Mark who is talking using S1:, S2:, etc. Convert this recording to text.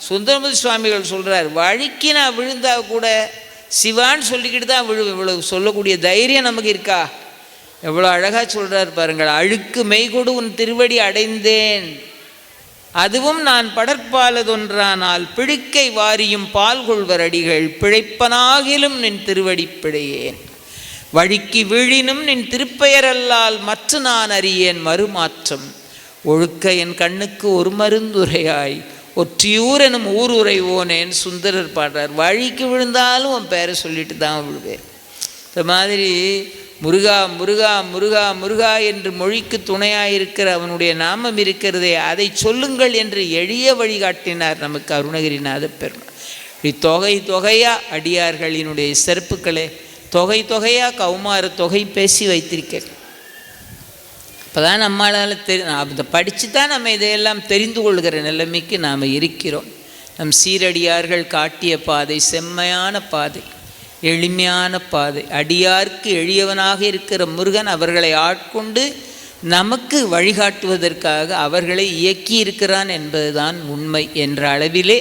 S1: சுந்தரமூர்த்தி சுவாமிகள் சொல்கிறார், வழிக்கு நான் விழுந்தா கூட சிவான்னு சொல்லிக்கிட்டு தான் இவ்வளவு சொல்லக்கூடிய தைரியம் நமக்கு இருக்கா? எவ்வளோ அழகாக சொல்கிறார் பாருங்கள். அழுக்கு மெய்கொடு உன் திருவடி அடைந்தேன், அதுவும் நான் படற்பாலதொன்றானால் பிழிக்கை வாரியும் பால் கொள்வர் அடிகள் பிழைப்பனாகிலும் நின் திருவடி பிழையேன், வழிக்கு வீழினும் நின் திருப்பெயரல்லால் மற்ற நான் அறியேன் மறுமாற்றம், ஒழுக்க என் கண்ணுக்கு ஒரு மருந்துரையாய் ஒற்றியூர் எனும் ஊர் உரைவோனேன்னு சுந்தரர் பாடுறார். வழிக்கு விழுந்தாலும் உன் பேரை சொல்லிட்டு தான் விழுவேன். இந்த மாதிரி முருகா முருகா முருகா முருகா என்று மொழிக்கு துணையாயிருக்கிற அவனுடைய நாமம் இருக்கிறதே, அதை சொல்லுங்கள் என்று எளிய வழிகாட்டினார் நமக்கு அருணகிரிநாத பெருமாள். இப்படி தொகை தொகையா அடியார்களினுடைய சிறப்புகளே தொகை தொகையா கௌமார தொகை பேசி வைத்திருக்கேன். இப்போ தான் நம்மளால் அதை படித்து தான் நம்ம இதையெல்லாம் தெரிந்து கொள்கிற நிலைமைக்கு நாம் இருக்கிறோம். நம் சீரடியார்கள் காட்டிய பாதை செம்மையான பாதை, எளிமையான பாதை. அடியார்க்கு எளியவனாக இருக்கிற முருகன் அவர்களை ஆட்கொண்டு நமக்கு வழிகாட்டுவதற்காக அவர்களை இயக்கி இருக்கிறான் என்பதுதான் உண்மை என்ற அளவிலே